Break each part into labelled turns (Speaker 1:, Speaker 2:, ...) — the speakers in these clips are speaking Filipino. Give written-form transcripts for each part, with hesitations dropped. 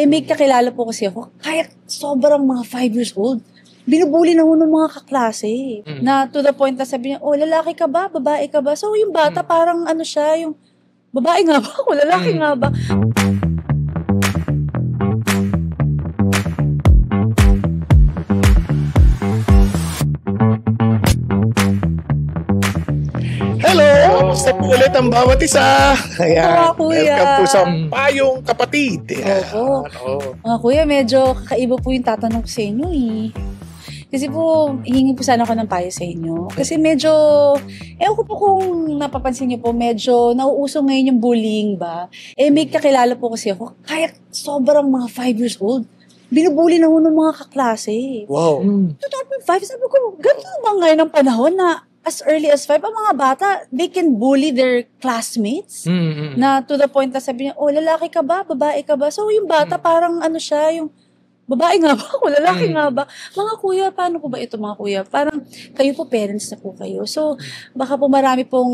Speaker 1: may kakilala po kasi ako, kahit sobrang mga 5 years old, binubuli na ho ng mga kaklase. Na to the point na sabi niya, oh, lalaki ka ba? Babae ka ba? So, yung bata parang ano siya, yung babae nga ba ako? Lalaki nga ba?
Speaker 2: Kamusta po ulit ang bawat isa? Ayan,
Speaker 1: kuya.
Speaker 2: welcome po sa Payong Kapatid.
Speaker 1: Opo. Mga kuya, medyo kakaiba po yung tatanong ko sa inyo eh. Kasi po, hingi po sana ako ng payo sa inyo. Kasi medyo, ewan ko po kung napapansin niyo po, medyo nauuso ngayon yung bullying ba? May kakilala po kasi ako, kahit sobrang mga 5 years old, binubuli na ho ng mga kaklase.
Speaker 2: Wow.
Speaker 1: 2005, sabi ko, ganito ba ngayon ang panahon na as early as 5, ang mga bata, they can bully their classmates. Na to the point na sabi niya, oh, lalaki ka ba? Babae ka ba? So, yung bata parang ano siya, yung babae nga ba ako? Lalaki nga ba? Mga kuya, paano po ba ito mga kuya? Parang kayo po, parents na po kayo. So, baka po marami pong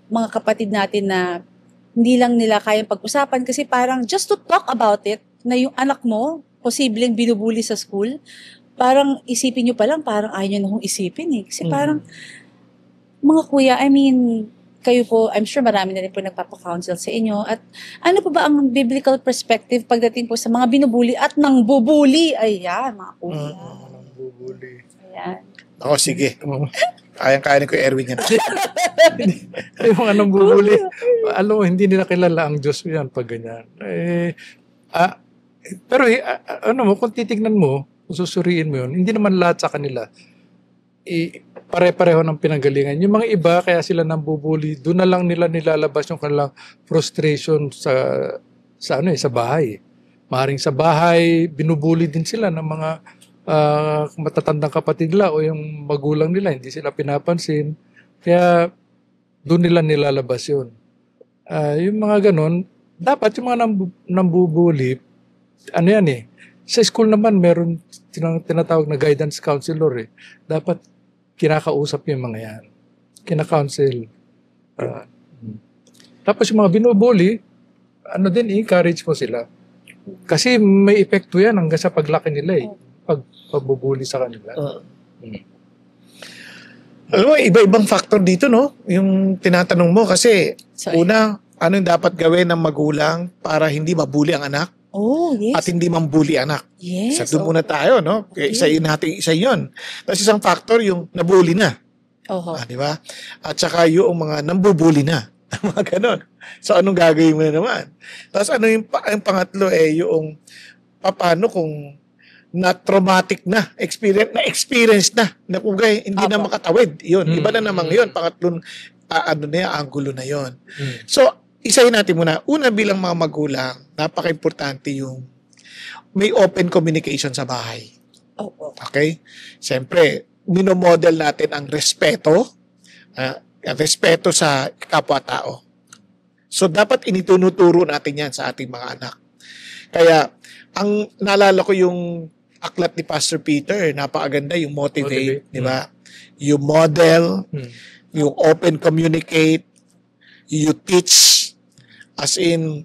Speaker 1: mga kapatid natin na hindi lang nila kayang pag-usapan kasi parang just to talk about it, na yung anak mo, posibleng binubuli sa school, parang isipin nyo pa lang, parang ayaw nyo na kong isipin eh. Kasi parang, mga kuya, I mean, kayo po, I'm sure marami na rin po nagpapa-counsel sa inyo. At ano po ba ang biblical perspective pagdating po sa mga binubuli at nang bubuli? Ayan, mga kuya.
Speaker 2: Bubuli.
Speaker 1: Ayan.
Speaker 2: Ako, sige. Kayang-kaya ni ko Erwin yan.
Speaker 3: Yung anong bubuli, alam mo, hindi nila kilala ang Diyos yan pag ganyan. Pero ano mo, kung titignan mo, kung susuriin mo yun, hindi naman lahat sa kanila pare-pareho ng pinanggalingan. Yung mga iba, kaya sila nambubuli, doon na lang nila nilalabas yung kanilang frustration sa bahay. Maaaring sa bahay, binubuli din sila ng mga matatandang kapatid nila o yung magulang nila, hindi sila pinapansin. Kaya doon nila nilalabas yun. Yung mga ganun, dapat yung mga nambubuli, ano yan eh, sa school naman meron tinatawag na guidance counselor eh. Dapat kinakausap yung mga yan. Kinakounsel. Tapos yung mga binubuli, ano din, encourage mo sila. Kasi may epekto yan hanggang sa paglaki nila eh. Pagbubuli sa kanila.
Speaker 2: Alam mo, iba-ibang factor dito, no? Yung tinatanong mo kasi, una, ano yung dapat gawin ng magulang para hindi mabuli ang anak?
Speaker 1: Oh, yes.
Speaker 2: At hindi mambuli anak.
Speaker 1: Yes.
Speaker 2: Sa doon muna tayo, no? Okay. Isa yun. Tapos isang factor yung nabuli na. Di ba? At saka yung mga nambubuli na. Mga ganon. So, anong gagawin mo na naman? Tapos ano yung pangatlo yung paano kung na-traumatic na, experience na pugay, hindi na makatawid. Yun. Iba na namang yun. Pangatlong, angulo na yun. So, isahin natin muna. Una, bilang mga magulang, napaka-importante yung may open communication sa bahay. Okay? Siyempre, minomodel natin ang respeto sa kapwa-tao. So, dapat initunuturo natin yan sa ating mga anak. Kaya, ang naalala ko yung aklat ni Pastor Peter, napakaganda yung motivate. Di ba? Yung model, yung open communicate, you teach, as in,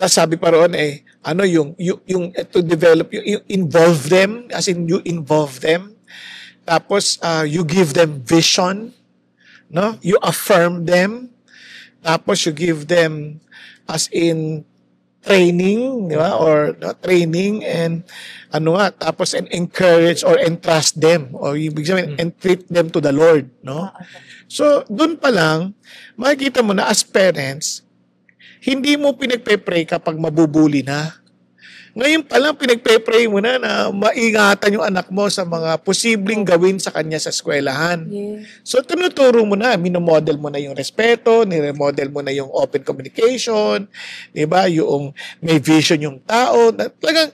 Speaker 2: sabi pa roon yung to develop, you involve them, as in you involve them. Tapos, you give them vision, no? You affirm them. Tapos, you give them, as in, training, di ba? Or training and tapos encourage or entrust them or ibig sabihin entreat them to the Lord, no? So, doon pa lang, makikita mo na as parents, hindi mo pinagpe-pray kapag mabubuli na. Ngayon pa lang, pinagpe-pray mo na maingatan yung anak mo sa mga posibleng gawin sa kanya sa eskwelahan. So, tinuturo mo na, minomodel mo na yung respeto, niremodel mo na yung open communication, di ba? Yung may vision yung tao, talagang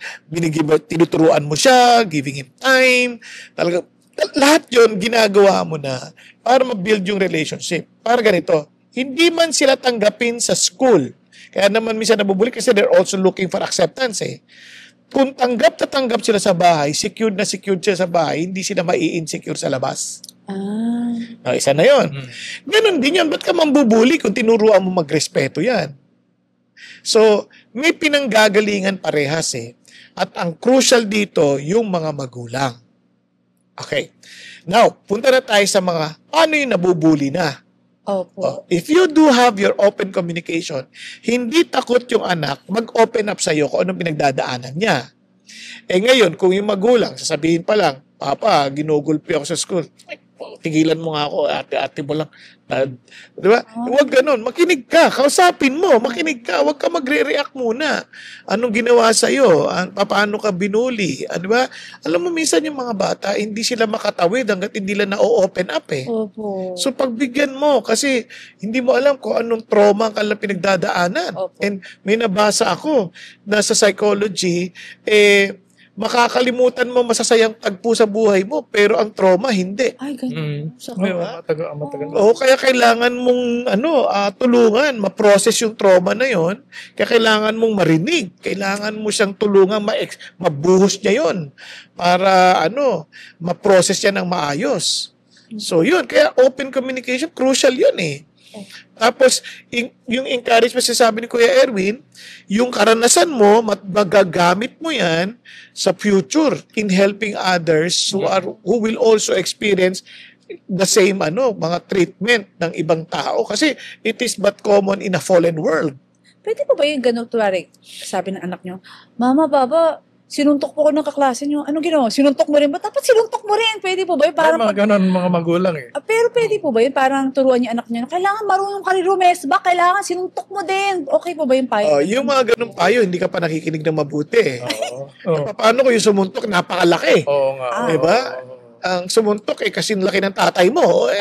Speaker 2: tinuturuan mo siya, giving him time, talagang lahat yun, ginagawa mo na para ma-build yung relationship. Para ganito, hindi man sila tanggapin sa school. Kaya naman minsan nabubuli kasi they're also looking for acceptance eh. Kung tanggap na tanggap sila sa bahay, secured na secured sila sa bahay, hindi sila mai-insecure sa labas. Isa na yun. Ganon din yan. Ba't ka mambubuli kung tinuruan mo magrespeto yan? So, may pinanggagalingan parehas eh. At ang crucial dito, yung mga magulang. Okay. Now, punta na tayo sa mga, paano yung nabubuli na?
Speaker 1: Opo.
Speaker 2: If you do have your open communication, hindi takot yung anak mag-open up sa'yo kung anong pinagdadaanan niya. Ngayon, kung yung magulang, sasabihin pa lang, Papa, ginugulpi ako sa school. Ay, tigilan mo nga ako, ate mo lang. Di ba? Huwag ganun. Makinig ka. Kausapin mo. Makinig ka. Huwag ka magre-react muna. Anong ginawa sa'yo? Paano ka binuli? Di ba? Alam mo, minsan yung mga bata, hindi sila makatawid hanggat hindi lang na-open up eh.
Speaker 1: Opo.
Speaker 2: So, pagbigyan mo, kasi hindi mo alam kung anong trauma ang kanilang pinagdadaanan.
Speaker 1: Opo.
Speaker 2: And may nabasa ako na sa psychology, makakalimutan mo masasayang tagpo sa buhay mo, pero ang trauma, hindi.
Speaker 1: Ay, ganun. Sa
Speaker 3: Matagal.
Speaker 2: Oo, kaya kailangan mong tulungan, ma-process yung trauma na yon. Kaya kailangan mong marinig, kailangan mo siyang tulungan mabuhos niya yon para ma-process niya ng maayos. So yun, kaya open communication crucial yun eh. Tapos, yung encouragement sabi ni Kuya Erwin, yung karanasan mo, magagamit mo yan sa future in helping others who will also experience the same mga treatment ng ibang tao. Kasi it is but common in a fallen world.
Speaker 1: Pwede po ba yung ganun, tuwari, sabi ng anak nyo, Mama, Baba, sinuntok po ko ng kaklase nyo. Anong ginawa? Sinuntok mo rin ba? Dapat sinuntok mo rin. Pwede po ba yun?
Speaker 3: Parang mga ganon mga magulang eh.
Speaker 1: Pero pwede po ba yun? Parang turuan yung anak niya, kailangan marunong ka rin rumesba, kailangan sinuntok mo din. Okay po ba yung payo?
Speaker 2: Yung mga ganun payo, hindi ka pa nakikinig ng mabuti.
Speaker 3: Oo.
Speaker 2: Paano kung yung sumuntok, napakalaki?
Speaker 3: Oo nga.
Speaker 2: Diba? Ang sumuntok kasi laki ng tatay mo.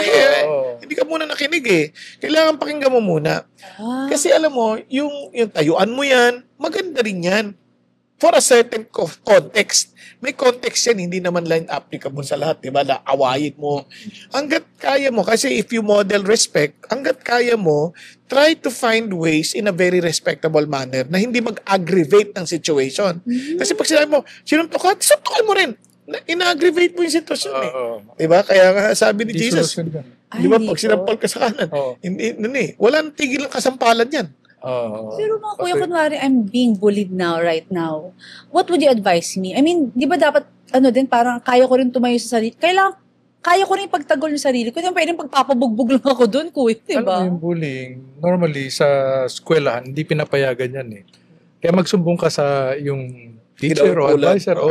Speaker 2: Hindi ka muna nakinig eh. Kailangan pakinggan mo muna. Kasi alam mo, yung tayuan mo yan, maganda rin yan. For a certain context. May context yan, hindi naman line applicable sa lahat, di ba? Na awayin mo. Hanggat kaya mo, kasi if you model respect, hanggat kaya mo, try to find ways in a very respectable manner na hindi mag-aggravate ng situation. Kasi pag sinabi mo, sinuntok ka, suntokin mo rin. Ina-aggravate mo yung sitwasyon eh. Di ba? Kaya nga sabi ni Jesus, di ba, pag sinampal ka sa kanan, wala nang tigil ng kasampalan yan.
Speaker 1: Pero mga kuya, kunwari, I'm being bullied right now. What would you advise me? I mean, di ba dapat, parang kaya ko rin tumayo sa sarili. Kaya ko rin pagtagol yung sarili ko. Hindi pwedeng pagpapabugbog lang ako doon, kuya. Di ba?
Speaker 3: Yung bullying, normally sa eskwelahan, hindi pinapayagan yan eh. Kaya magsumbong ka sa yung teacher o advisor.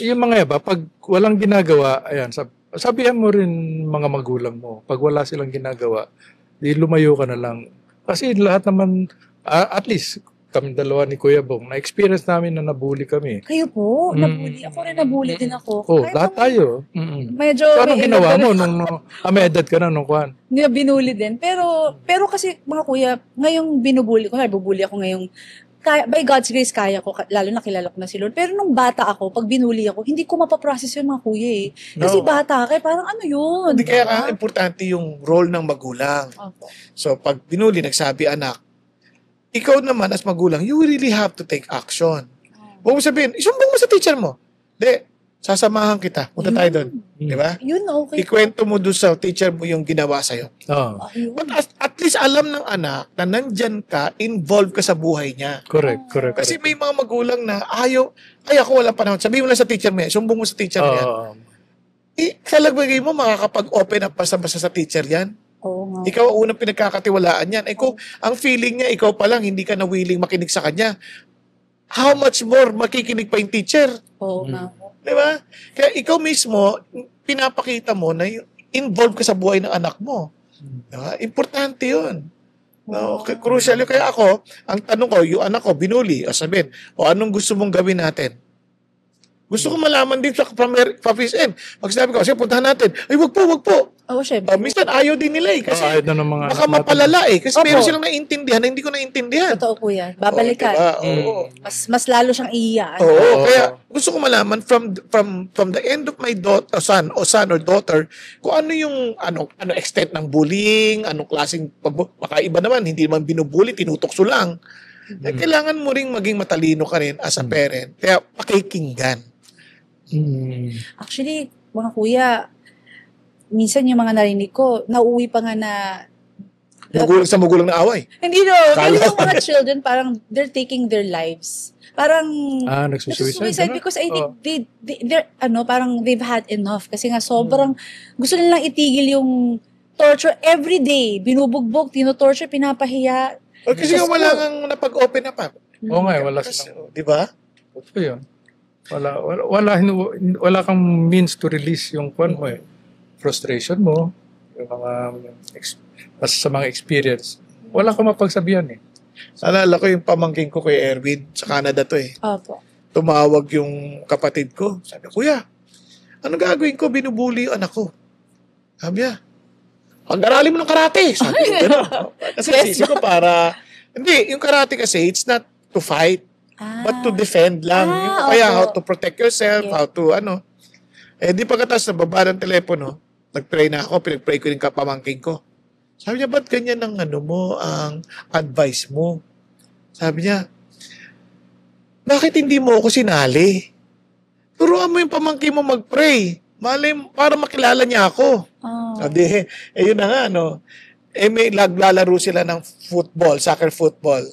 Speaker 3: Yung mga iba, pag walang ginagawa, ayan, sabihan mo rin mga magulang mo. Pag wala silang ginagawa, di lumayo ka na lang. Kasi lahat naman, at least, kami dalawa ni Kuya Bong, na-experience namin na nabully kami.
Speaker 1: Kayo po? Nabully? Ako rin nabully din ako.
Speaker 2: Oh,
Speaker 3: lahat tayo.
Speaker 1: Medyo...
Speaker 3: So, anong ginawa mo may edad ka na nung kwan?
Speaker 1: Hindi na binuli din. Pero kasi, mga kuya, ngayong binubuli ko, bubuli ako ngayong, by God's grace, kaya ko, lalo na kilala ko na si Lord. Pero nung bata ako, pag binuli ako, hindi ko mapaprocess yun mga kuya eh. Kasi bata ka, parang ano yun?
Speaker 2: Hindi kaya importante yung role ng magulang.
Speaker 1: Okay.
Speaker 2: So, pag binuli, nagsabi anak, ikaw naman as magulang, you really have to take action. Huwag mo sabihin, isumbong mo sa teacher mo. Hindi, sasamahan kita. Punta tayo doon. Di ba?
Speaker 1: Yun, okay.
Speaker 2: Ikwento mo doon sa teacher mo yung ginawa sa'yo.
Speaker 1: But
Speaker 2: at least alam ng anak na nandyan ka, involved ka sa buhay niya.
Speaker 3: Correct.
Speaker 2: Kasi may mga magulang na ako wala panahon. Sabihin mo lang sa teacher mo yan, sumbong mo sa teacher mo yan. Sa lagbagay mo, makakapag-open up basta-basta sa teacher yan. Ikaw ang unang pinagkakatiwalaan yan. Kung ang feeling niya, ikaw pa lang, hindi ka na willing makinig sa kanya, how much more makikinig pa yung teacher? Di ba? Kaya ikaw mismo, pinapakita mo na involved ka sa buhay ng anak mo. Diba? Importante yun. Crucial yun. Kaya ako, ang tanong ko, yung anak ko, binuli. Sabihin, anong gusto mong gawin natin? Gusto ko malaman din sa Fafis N. Pag sinabi ko, sige, puntahan natin. Ay, wag po.
Speaker 1: Syempre.
Speaker 2: Minsan ayaw din nila eh. Kasi
Speaker 3: ayaw na ng mga
Speaker 2: baka mapalala eh. Kasi meron silang naintindihan na hindi ko naintindihan.
Speaker 1: Totoo po yan. Babalikan.
Speaker 2: Diba?
Speaker 1: Mas lalo siyang iiyaan.
Speaker 2: Kaya gusto ko malaman from the end of my son or daughter, kung ano yung ano extent ng bullying, anong klaseng baka iba naman, hindi naman binubully, tinutokso lang. Kailangan mo ring maging matalino ka rin as a parent. Kaya pakikinggan.
Speaker 1: Actually, mga kuya, minsan yung mga narinig ko, nauwi pa nga na
Speaker 2: Magulang na away.
Speaker 1: Hindi no. Kasi
Speaker 2: Kala-
Speaker 1: yung mga children, parang they're taking their lives. Parang
Speaker 3: nagsusuicide.
Speaker 1: because I think they're, parang they've had enough. Kasi nga sobrang gusto nilang itigil yung torture every day. Binubugbog, tino-torture, pinapahiya.
Speaker 2: Kasi nga wala kang napag-open na pa.
Speaker 3: Oo nga, wala
Speaker 2: Kasi,
Speaker 3: silang.
Speaker 2: di ba?
Speaker 3: Ito yun. Wala kang means to release yung kwan mo eh. Frustration mo, yung mga sa mga experience. Wala kang mapagsabihan eh.
Speaker 2: Alala ko yung pamangking ko kay Erwin, sa Canada to eh.
Speaker 1: Opo.
Speaker 2: Tumawag yung kapatid ko. Sabi, Kuya, ano gagawin ko? Binubuli yung anak ko. Sabi niya, pag-aralin mo ng karate. Sabi ko, gano'n. Kasi sisi ko para, hindi, yung karate kasi, it's not to fight, but to defend lang. Yung kaya how to protect yourself, how to, di pagkatapos nababa ng telepono, nag-pray na ako, pinag-pray ko yung kapamangking ko. Sabi niya, ba't ganyan ang ang advice mo? Sabi niya, bakit hindi mo ako sinali? Turuan mo yung pamangkin mo mag-pray. Malay, para makilala niya ako. Sabi, yun na nga, may naglalaro sila ng football, soccer football.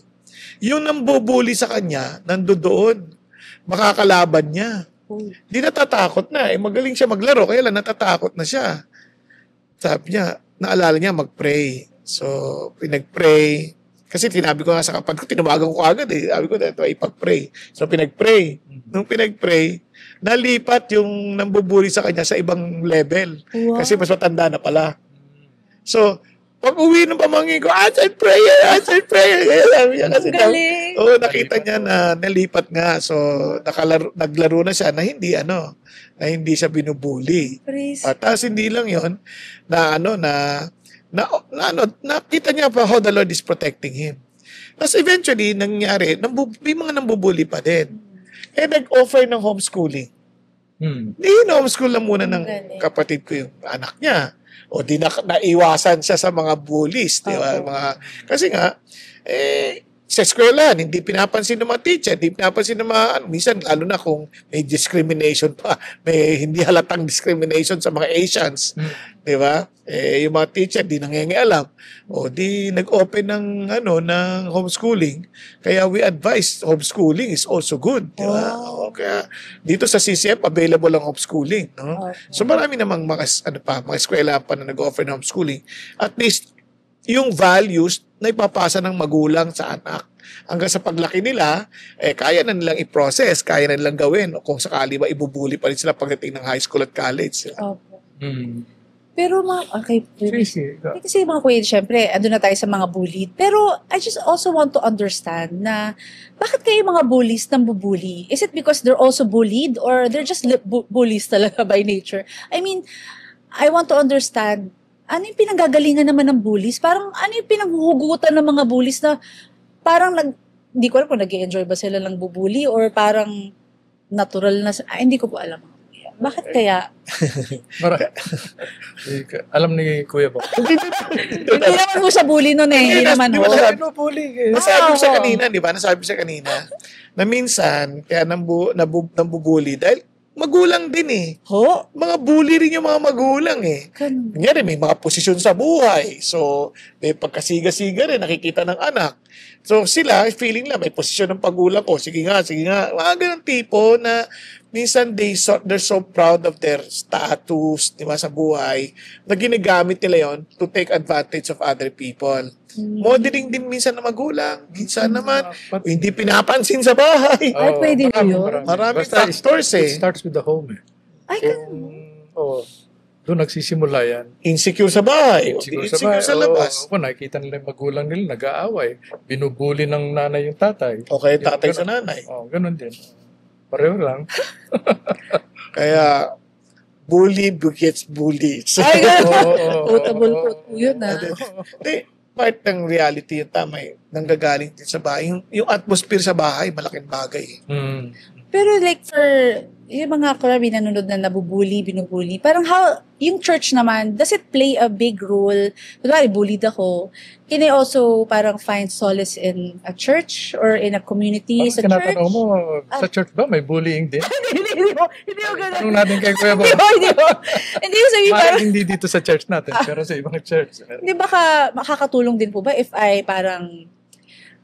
Speaker 2: Yung nambubuli sa kanya, nandoon, makakalaban niya. Di natatakot na. Magaling siya maglaro, kaya lang natatakot na siya. Sabi niya, naalala niya mag-pray. So, pinag-pray. Kasi tinabi ko nga sa kapatid ko, tinawagan ko agad eh. Sabi ko, ito ay ipag-pray. So, pinag-pray. Nung pinag-pray, nalipat yung nambubuli sa kanya sa ibang level.
Speaker 1: Wow.
Speaker 2: Kasi mas matanda na pala. So, pag uwi ng pamangkin ko, answered prayer. Kaya sabi niya kasi
Speaker 1: Galing.
Speaker 2: nakita niya na nalipat nga. So, naglaro na siya na hindi, na hindi siya binubuli.
Speaker 1: Praise.
Speaker 2: Tapos hindi lang yon nakita niya pa how the Lord is protecting him. Tapos eventually, nangyari, may mga nambubuli pa din. Nag-offer ng homeschooling. Homeschool lang muna ng kapatid ko yung anak niya. O di naiwasan siya sa mga bullies. Di ba? Kasi nga, sa eskwelahan, hindi pinapansin ng mga teacher, hindi pinapansin ng mga, minsan, lalo na kung may discrimination pa, may hindi halatang discrimination sa mga Asians. Di ba? Yung mga teacher, di nangyayalam. O di nag-open ng homeschooling. Kaya we advise homeschooling is also good. Di ba? Kaya dito sa CCM, available ang homeschooling. No? So marami namang mga eskwela pa na nag-offer ng homeschooling. At least, yung values na ipapasa ng magulang sa anak. Hanggang sa paglaki nila, kaya na nilang i-process, kaya na nilang gawin. O kung sakali ba, ibubuli pa rin sila pagdating ng high school at college.
Speaker 1: Opo. Pero okay. Kasi mga kuya, syempre, andun na tayo sa mga bullied. Pero I just also want to understand na bakit kayo mga bullies nang bubuli? Is it because they're also bullied or they're just bullies talaga by nature? I mean, I want to understand ano yung pinanggagalingan naman ng bullies? Parang ano yung pinanghuhugutan ng mga bullies na parang hindi ko alam kung nag-i-enjoy ba sila lang bubuli or parang natural na, hindi ko po alam. Bakit kaya?
Speaker 3: Alam ni Kuya ba?
Speaker 1: Hindi naman po sa bully nun eh. Hindi naman ho.
Speaker 2: Nasabi ko sa kanina, di ba? Nasabi ko sa kanina na minsan, kaya nambubuli dahil magulang din eh. Mga bully rin yung mga magulang eh. Kunyari, may mga posisyon sa buhay. So, may pagkasiga-siga rin, nakikita ng anak. So, sila, feeling lang, may posisyon ng pagulang ko. Sige nga. Mga ganun tipo na minsan they're so proud of their status, di ba, sa buhay, na ginagamit nila yon to take advantage of other people. Modeling din minsan na magulang. Minsan naman, hindi pinapansin sa bahay.
Speaker 1: Ay, pwede yun.
Speaker 2: Maraming factors eh.
Speaker 3: It starts with the home eh.
Speaker 1: Ay,
Speaker 3: doon nagsisimula yan.
Speaker 2: Insecure sa bahay. Insecure sa labas.
Speaker 3: Nakikita nila yung magulang nila, nag-aaway. Binubuli ng nanay yung tatay.
Speaker 2: Okay, tatay sa nanay.
Speaker 3: Ganun din. Pareho lang.
Speaker 2: Kaya, bully begets bully.
Speaker 1: ay, quotable po yun ah.
Speaker 2: Part ng reality yung tama eh, nanggagaling din sa bahay. Yung atmosphere sa bahay, malaking bagay.
Speaker 1: Pero like for yung mga kurami nanonood na binubuli. Parang yung church naman, does it play a big role? Kunwari, bullied ako. Can I also parang find solace in a church or in a community sa church?
Speaker 3: Tinatanong mo, sa church ba may bullying din?
Speaker 1: Hindi mo ganun.
Speaker 3: Tanong natin kay Kuya Bo.
Speaker 1: Hindi mo sabihin parang,
Speaker 3: Parang hindi dito sa church natin, pero sa ibang church.
Speaker 1: hindi baka makakatulong din po ba if I parang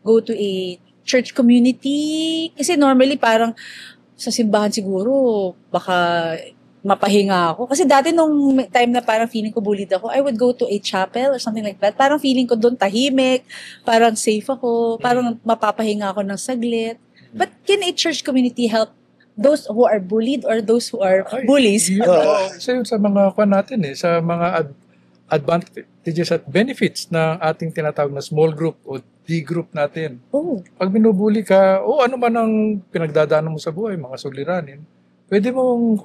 Speaker 1: go to a church community? Kasi normally parang sa simbahan siguro, baka mapahinga ako. Kasi dati nung time na parang feeling ko bullied ako, I would go to a chapel or something like that. Parang feeling ko doon tahimik, parang safe ako, parang mapapahinga ako ng saglit. But can a church community help those who are bullied or those who are bullies?
Speaker 3: So yun sa mga kwan natin sa mga advantages at benefits ng ating tinatawag na small group o D group natin.
Speaker 1: Oh.
Speaker 3: Pag binubuli ka, ano man ang pinagdadaanan mo sa buhay, mga suliranin, pwede mong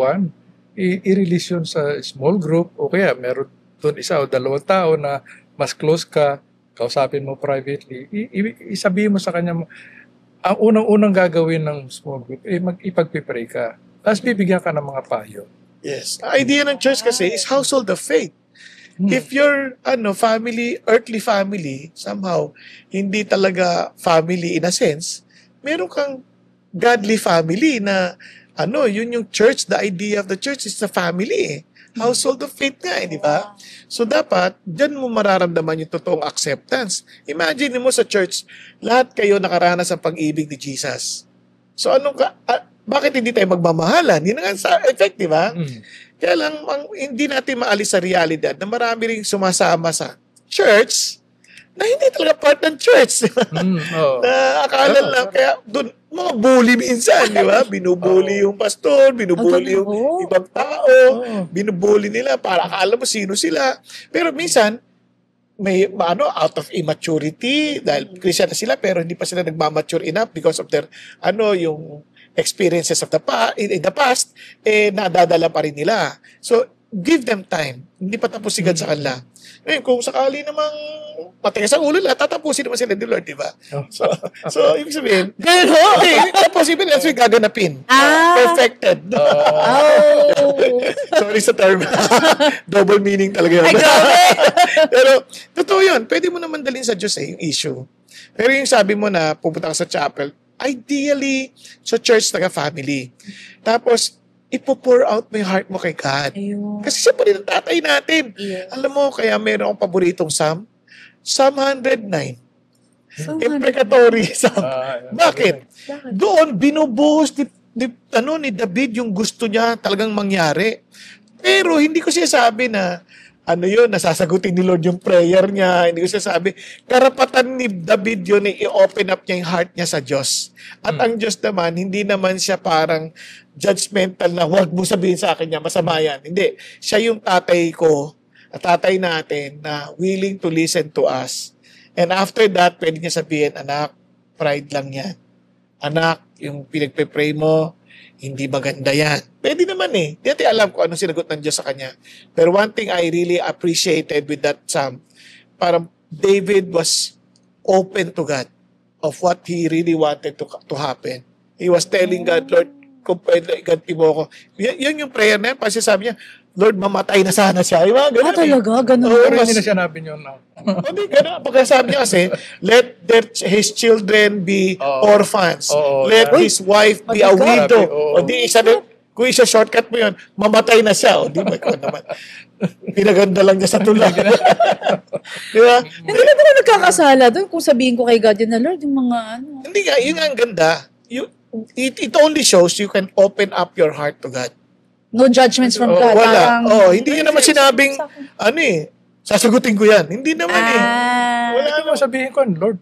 Speaker 3: i-release yun sa small group o kaya meron doon isa o dalawang tao na mas close ka, kausapin mo privately, isabihin mo sa kanya, ang unang-unang gagawin ng small group, ipagpipray ka. Tapos bibigyan ka ng mga payo.
Speaker 2: Yes. Ang idea ng church kasi is household of faith. If your family, earthly family, somehow, hindi talaga family in a sense, meron kang godly family na, yun yung church, the idea of the church is the family Household of faith nga di ba? So dapat, dyan mo mararamdaman yung totoong acceptance. Imagine mo sa church, lahat kayo nakaranas ng pag-ibig ni Jesus. So bakit hindi tayo magmamahalan? Yun nga sa effect, di ba? Kaya lang, hindi natin maalis sa realidad na marami ring sumasama sa church na hindi talaga part ng church. Na akala lang, kaya doon, mga bully minsan, di ba? Binubully yung pastor, binubully yung ibang tao, binubully nila para akala mo sino sila. Pero minsan, may out of immaturity, dahil Christian na sila, pero hindi pa sila nagmamature enough because of their, yung experiences of in the past, nadadala pa rin nila. So, give them time. Hindi pa tapos sigad sa kanila. Ngayon, kung sakali namang matigas ang ulo nila, tatapusin naman sila ni Lord, di ba? So, ibig sabihin, possible na sila gaganapin. Perfected. Sorry sa term. Double meaning talaga yun. Pero, totoo yun. Pwede mo naman dalhin sa Diyos yung issue. Pero yung sabi mo na pupunta ka sa chapel, ideally, sa church taga-family. Tapos, ipo-pour out mo yung heart mo kay God.
Speaker 1: Ayun.
Speaker 2: Kasi siya pa rin ang tatay natin.
Speaker 1: Yeah.
Speaker 2: Alam mo, kaya meron akong paboritong Psalm. Psalm 109. Imprecatory Psalm. Bakit? Doon, binubuhos ni David yung gusto niya talagang mangyari. Pero hindi ko siya sabi na nasasagutin ni Lord yung prayer niya. Hindi ko sabi, karapatan ni David yun i-open up niya yung heart niya sa Diyos. At ang Diyos naman, hindi naman siya parang judgmental na huwag mo sabihin sa akin niya, masama yan. Hindi. Siya yung tatay ko, tatay natin na willing to listen to us. And after that, pwede niya sabihin, anak, pride lang yan. Anak, yung pinagpe-pray mo, hindi maganda yan. Pwede naman Hindi natin alam kung anong sinagot ng Diyos sa kanya. Pero one thing I really appreciated with that psalm, parang David was open to God of what he really wanted to happen. He was telling God, Lord, kung pwede, iganti mo ako. Yan yung prayer na yan. Kasi sabi niya, Lord, mamatay na sana siya. Ganun,
Speaker 1: talaga? Ganun.
Speaker 3: Pero hindi na siya nabin yun.
Speaker 2: Hindi, ganun. Pagka sabi niya kasi, let his children be orphans. Let his wife be a widow. O di isa din, kung isa shortcut mo yun, mamatay na siya. O di ba, ikaw naman. Pinaganda lang niya sa tulad. Di ba?
Speaker 1: Hindi na ba nagkakasala doon kung sabihin ko kay God yun na, Lord, yung mga
Speaker 2: Hindi nga, yun nga ang ganda. It only shows you can open up your heart to God.
Speaker 1: no judgments from God.
Speaker 2: Wala. Hindi niya naman sinabing, sasagutin ko yan. Hindi naman
Speaker 3: Wala naman sabihin ko, Lord,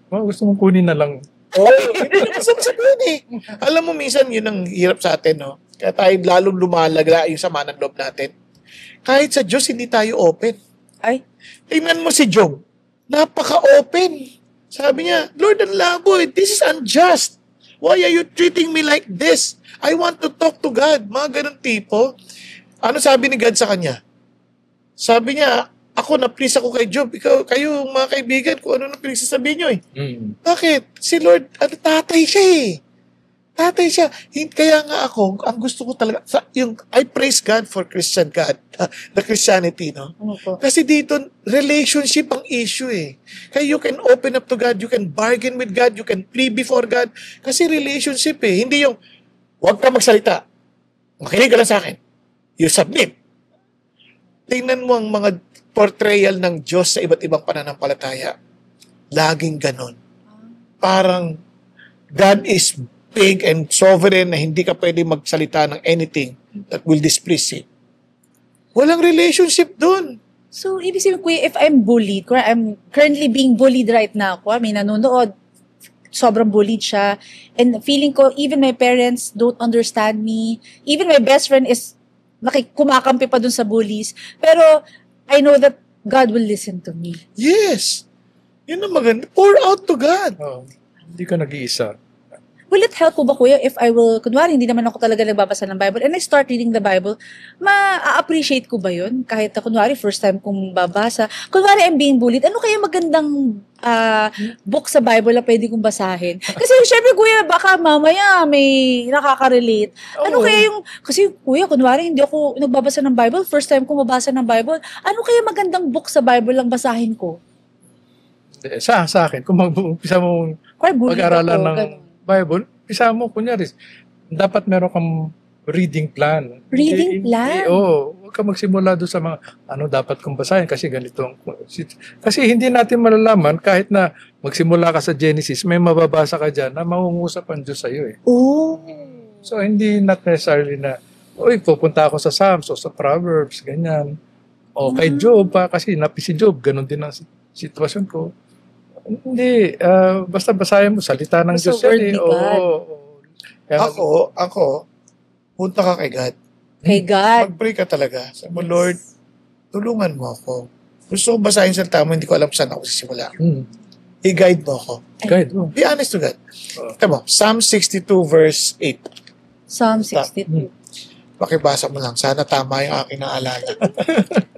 Speaker 3: gusto mong kunin na lang.
Speaker 2: Hindi naman sabihin Alam mo, minsan yun ang hirap sa atin, no? Kaya tayo lalong lumalagla yung sama ng loob natin. Kahit sa Diyos, hindi tayo open.
Speaker 1: Ay.
Speaker 2: Tingnan mo si Job. Napaka-open. Sabi niya, Lord, ang labo this is unjust. Why are you treating me like this? I want to talk to God. Mga ganun tipo. Ano sabi ni God sa kanya? Sabi niya, na-please ako kay Job. Kayo, mga kaibigan, kung ano na pinagsasabi niyo Bakit? Si Lord, tatay siya Tatay siya. Kaya nga ako, ang gusto ko talaga, I praise God for Christian God, the Christianity, no?
Speaker 1: Opo.
Speaker 2: Kasi dito, relationship ang issue eh. Kaya you can open up to God, you can bargain with God, you can plead before God. Kasi relationship eh. Hindi yung, huwag ka magsalita. Makinig ka lang sa akin. You submit. Tingnan mo ang mga portrayal ng Diyos sa iba't ibang pananampalataya. Laging ganon. Parang, God is big and sovereign na hindi ka pwede magsalita ng anything that will displease Him. Walang relationship dun.
Speaker 1: So, ibig sabihin, Kuya, if I'm bullied, kung I'm currently being bullied right now, may nanonood, sobrang bullied siya, and feeling ko, even my parents don't understand me, even my best friend is kumakampi pa dun sa bullies, pero I know that God will listen to me.
Speaker 2: Yes. Yun ang maganda. Pour out to God.
Speaker 3: Hindi ka nag-iisa.
Speaker 1: Will it help po ba, Kuya, if I will, kunwari, hindi naman ako talaga nagbabasa ng Bible, and I start reading the Bible, ma-appreciate ko ba yun? Kahit na, kunwari, first time kong babasa. Kunwari, I'm being bullied, ano kaya magandang book sa Bible na pwede kong basahin? Kasi, syempre, Kuya, baka mamaya may nakaka-relate. Ano kaya yung, kasi, Kuya, kunwari, hindi ako nagbabasa ng Bible, first time kong mabasa ng Bible, ano kaya magandang book sa Bible lang basahin ko?
Speaker 3: Sa akin, kung mag-umpisa mo mag-aralan ng Bible, isa mo, kunyari, dapat meron kang reading plan.
Speaker 1: Reading plan?
Speaker 3: Huwag ka magsimula doon sa mga, dapat kong basahin kasi ganito. Kasi hindi natin malalaman, kahit na magsimula ka sa Genesis, may mababasa ka dyan na mangungusap ang Diyos sa'yo eh.
Speaker 1: Oh.
Speaker 3: So, hindi not necessarily na, pupunta ako sa Psalms o sa Proverbs, ganyan. O kay Job, kasi si Job, ganun din ang sitwasyon ko. Hindi, basta basahin mo, salita ng Diyos yan eh.
Speaker 2: Ako, punta ka kay God.
Speaker 1: Kay God.
Speaker 2: Mag-pray ka talaga. Sabi mo, Lord, tulungan mo ako. Gusto ko basahin sa tamo, hindi ko alam saan ako sisimula. I-guide mo ako.
Speaker 3: Guide mo.
Speaker 2: Be honest to God. Tama, Psalm 62 verse 8.
Speaker 1: Psalm 62.
Speaker 2: Pakibasa mo lang. Sana tama yung aking naalala.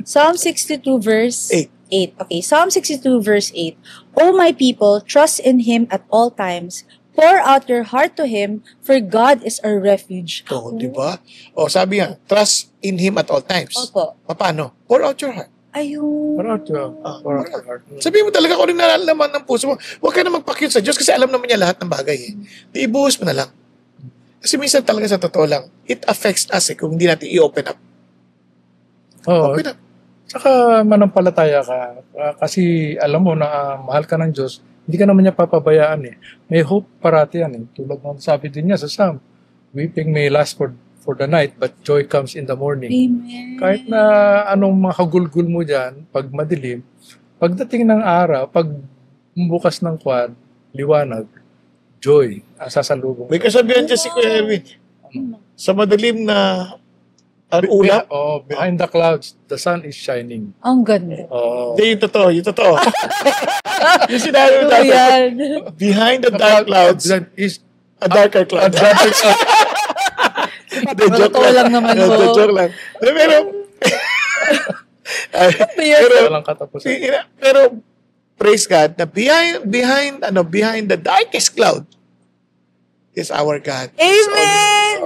Speaker 1: Psalm 62 verse
Speaker 2: 8.
Speaker 1: 8. Okay, Psalm 62 verse 8. O my people, trust in Him at all times. Pour out your heart to Him, for God is our refuge.
Speaker 2: Di ba? Sabi nga, trust in Him at all times.
Speaker 1: Opo.
Speaker 2: Paano? Pour out your heart.
Speaker 1: Ayun.
Speaker 3: Pour out your heart.
Speaker 2: Sabihin mo talaga kung ano yung nalalaman ng puso mo. Huwag ka na magpakyut sa Diyos kasi alam naman niya lahat ng bagay eh. Di ibuhos mo na lang. Kasi minsan talaga sa totoo lang, it affects us kung hindi natin i-open up. Open up.
Speaker 3: Saka manampalataya ka. Kasi alam mo na mahal ka ng Diyos, hindi ka naman niya papabayaan eh. May hope parati yan eh. Tulad ng sabi din niya sa Psalm, weeping may last for the night, but joy comes in the morning.
Speaker 1: Amen.
Speaker 3: Kahit na anong makagulgul mo dyan, pag madilim, pagdating ng araw, pag bukas ng kwan, liwanag, joy, sasalubong.
Speaker 2: May kasabihan dyan si Kuya Erwin. Sa madilim na ulap.
Speaker 3: Behind the clouds, the sun is shining.
Speaker 1: Ang ganda.
Speaker 2: Hindi, yung totoo. Yung sinabi mo
Speaker 1: Yan.
Speaker 2: behind the dark clouds,
Speaker 3: is
Speaker 2: a darker cloud.
Speaker 1: Totoo lang naman po.
Speaker 2: Joke lang.
Speaker 3: walang katapusan.
Speaker 2: Pero praise God na behind the darkest cloud is our God.
Speaker 1: Amen!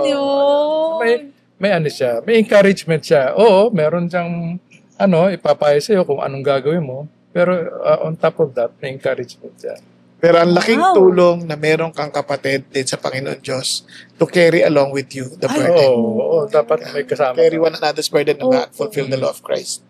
Speaker 3: May ano siya, may encouragement siya. Oo, meron siyang ipapayo sa'yo kung anong gagawin mo. Pero on top of that, may encouragement siya.
Speaker 2: Pero ang laking tulong na meron kang kapatid din sa Panginoon Diyos to carry along with you the burden.
Speaker 3: Dapat may kasama.
Speaker 2: Carry one another's burden na fulfill the law of Christ.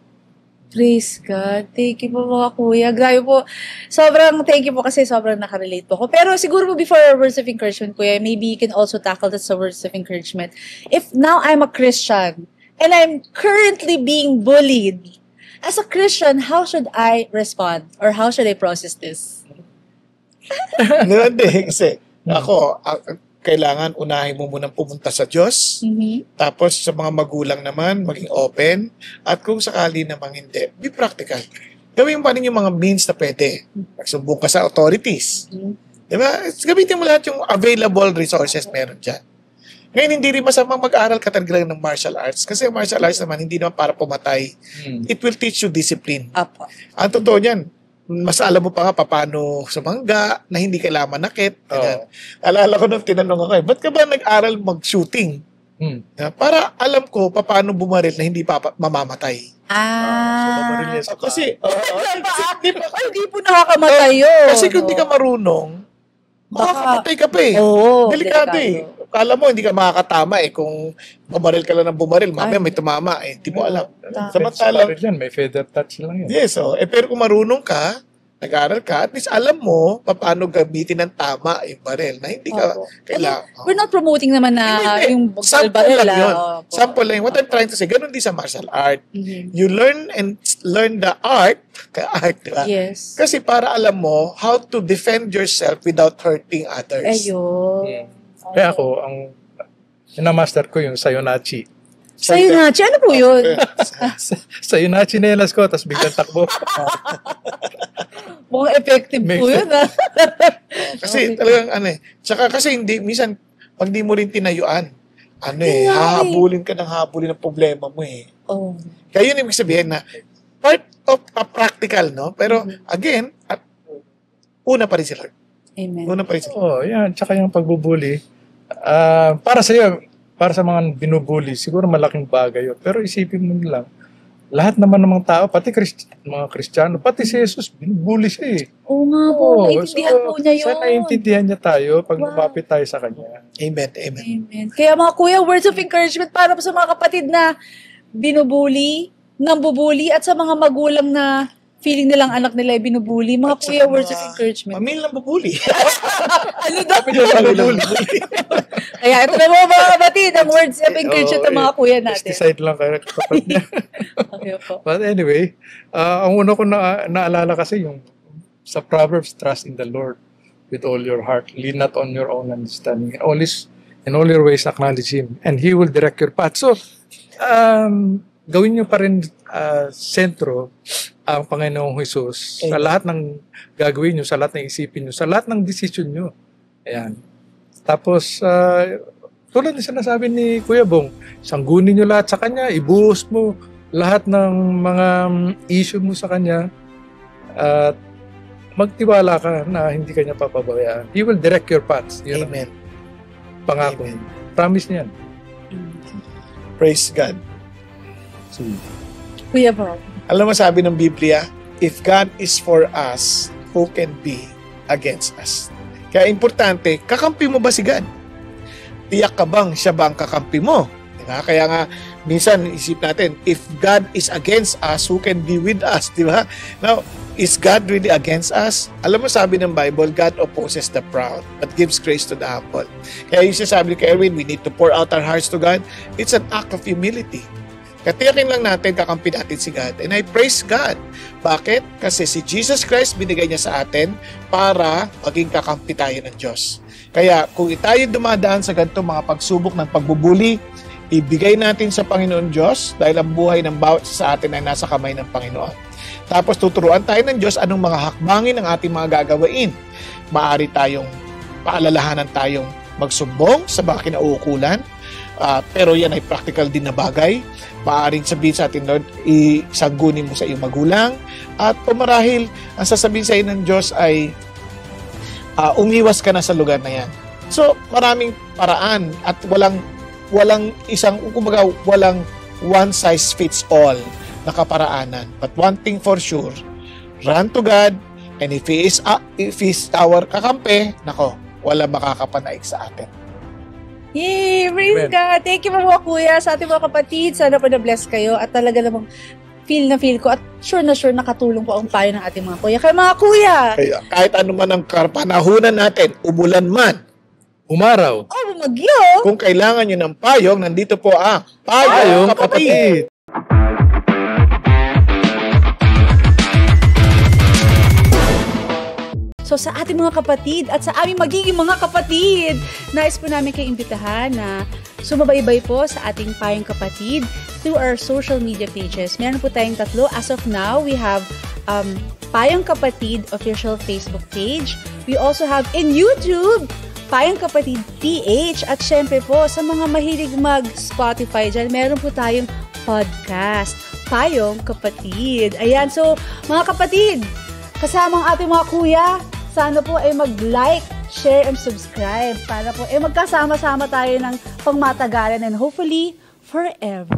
Speaker 1: Praise God. Thank you po mga kuya. Grabe po. Sobrang thank you po kasi sobrang nakarelate po ko. Pero siguro po before words of encouragement, kuya, maybe you can also tackle this sa words of encouragement. If now I'm a Christian and I'm currently being bullied, as a Christian, how should I respond? Or how should I process this?
Speaker 2: Hindi, kasi ako, kailangan unahin mo munang pumunta sa Diyos. Tapos sa mga magulang naman, maging open. At kung sakali namang hindi, be practical. Gawin pa rin yung mga means na pwede. Magsumbong ka sa authorities. Diba? Gamitin mo lahat yung available resources meron dyan. Ngayon, hindi rin masamang mag-aral ka talaga ng martial arts. Kasi martial arts naman, hindi naman para pumatay. It will teach you discipline.
Speaker 1: Apo.
Speaker 2: Ang totoo niyan, Mas alam mo pa nga paano sa mangga na hindi kailangan manakit.
Speaker 3: Oo.
Speaker 2: Alala ko nung tinanong ako, ba't ka ba nag-aral mag-shooting? Para alam ko paano bumaril na hindi mamamatay. Kasi
Speaker 1: hindi po nakakamatay yun.
Speaker 2: Kasi kung hindi ka marunong, makakamatay ka pa eh. Delikado eh. Kala mo, hindi ka makakatama eh. Kung bumaril ka lang ng bumaril, mamaya may tumama eh. Hindi mo alam. Samantalang,
Speaker 3: may feather touch lang yun.
Speaker 2: yes, pero kung marunong ka, nag-aaral ka, at least alam mo paano gamitin ng tama yung baril na hindi ka kailangan.
Speaker 1: We're not promoting naman na yung
Speaker 2: sample
Speaker 1: baril
Speaker 2: lang yun.
Speaker 1: lang.
Speaker 2: Sample lang. What I'm trying to say, ganun din sa martial art. You learn the art, diba?
Speaker 1: Yes.
Speaker 2: Kasi para alam mo how to defend yourself without hurting others.
Speaker 1: Ayun.
Speaker 3: Kaya ako, na-master ko yung Sayonara.
Speaker 1: Sayonara, ano po yun?
Speaker 3: Sayonara chinelas ko, tapos biglang takbo.
Speaker 1: Mukhang effective po yun.
Speaker 2: Kasi talagang tsaka kasi hindi, minsan, pag di mo rin tinayuan, hahabulin ka ng habulin ng problema mo eh. Kaya yun ibig sabihin na, part of a practical, no? Pero again, una pa rin si Lord.
Speaker 1: Amen.
Speaker 2: Una pa rin si Lord.
Speaker 3: Yan. Tsaka yung pagbubuli, para sa iyo, para sa mga binubuli, siguro malaking bagay yun. Pero isipin mo lang, lahat naman ng mga tao, pati mga Kristiyano, pati si Jesus, binubuli siya eh.
Speaker 1: Oo nga po, naiintindihan po niya yun.
Speaker 3: Sana naiintindihan niya tayo pag lumapit tayo sa Kanya.
Speaker 2: Amen.
Speaker 1: Kaya mga kuya, words of encouragement para sa mga kapatid na binubuli, nambubuli, at sa mga magulang na feeling nilang anak nila ay binubuli. Mga kuya, words of encouragement.
Speaker 2: Pamilya ng bubuli.
Speaker 1: Ano daw?
Speaker 2: Bubuli.
Speaker 1: Kaya ito na mga kapatid, ang words of encouragement ng mga kuya natin.
Speaker 3: Pesticide lang kayo kapatid niya.
Speaker 1: Okay po.
Speaker 3: But anyway, ang una ko naalala kasi yung sa Proverbs, trust in the Lord with all your heart. Lean not on your own understanding. In all your ways, acknowledge Him. And He will direct your path. So, gawin nyo pa rin sentro ang Panginoong Jesus sa lahat ng gagawin nyo, sa lahat ng isipin nyo, sa lahat ng decision nyo. Ayan. Tapos, tulad na sinasabi ni Kuya Bong, sanggunin nyo lahat sa Kanya, ibuhos mo lahat ng mga issue mo sa Kanya, at magtiwala ka na hindi Kanya papabayaan. He will direct your paths. Yun
Speaker 2: Amen.
Speaker 3: Pangako.
Speaker 2: Amen.
Speaker 3: Promise niyan.
Speaker 2: Praise God.
Speaker 1: Kuya Bong.
Speaker 2: Alam mo sabi ng Biblia, if God is for us, who can be against us? Kaya importante, kakampi mo ba si God? Tiyak ka bang siya ba ang kakampi mo? Diba? Kaya nga, minsan isip natin, if God is against us, who can be with us? Diba? Now, is God really against us? Alam mo sabi ng Bible, God opposes the proud, but gives grace to the humble. Kaya yung sabi ni Erwin, we need to pour out our hearts to God. It's an act of humility. Katiyakin lang natin, kakampi natin si God. And I praise God. Bakit? Kasi si Jesus Christ binigay niya sa atin para maging kakampi tayo ng Diyos. Kaya kung tayo dumadaan sa ganitong mga pagsubok ng pagbubuli, ibigay natin sa Panginoon Diyos dahil ang buhay ng bawat sa atin ay nasa kamay ng Panginoon. Tapos tuturuan tayo ng Diyos anong mga hakbangin ang ating mga gagawain. Maaari tayong paalalahanan tayong magsumbong sa mga kinauukulan, pero yan ay practical din na bagay. Maaaring sabihin sa atin, Lord, isanggunin mo sa iyong magulang. At marahil, ang sasabihin sa iyo ng Diyos ay umiwas ka na sa lugar na yan. So, maraming paraan at walang one size fits all na kaparaanan. But one thing for sure, run to God, and if He is our kakampi, nako, wala makakapanaig sa atin.
Speaker 1: Yay! Praise God! Thank you mga kuya sa ating mga kapatid. Sana po na-bless kayo at talaga namang feel ko at sure na nakatulong po ang payo ng ating mga kuya. Kaya mga kuya!
Speaker 2: Kaya, kahit ano man ang panahunan natin, umulan man,
Speaker 3: umaraw,
Speaker 1: bumagyo!
Speaker 2: kung kailangan nyo ng payong, nandito po ang Payong Kapatid!
Speaker 1: So sa ating mga kapatid at sa aming magiging mga kapatid, nais po namin kayo imbitahan na sumabaybay po sa ating Payong Kapatid through our social media pages. Meron po tayong 3. As of now, we have Payong Kapatid official Facebook page. We also have in YouTube, Payong Kapatid PH. At syempre po, sa mga mahilig mag-Spotify dyan, meron po tayong podcast, Payong Kapatid. Ayan, so mga kapatid, kasama ang ating mga kuya. Sana po ay mag-like, share, and subscribe para po ay magkasama-sama tayo ng pangmatagalan and hopefully forever.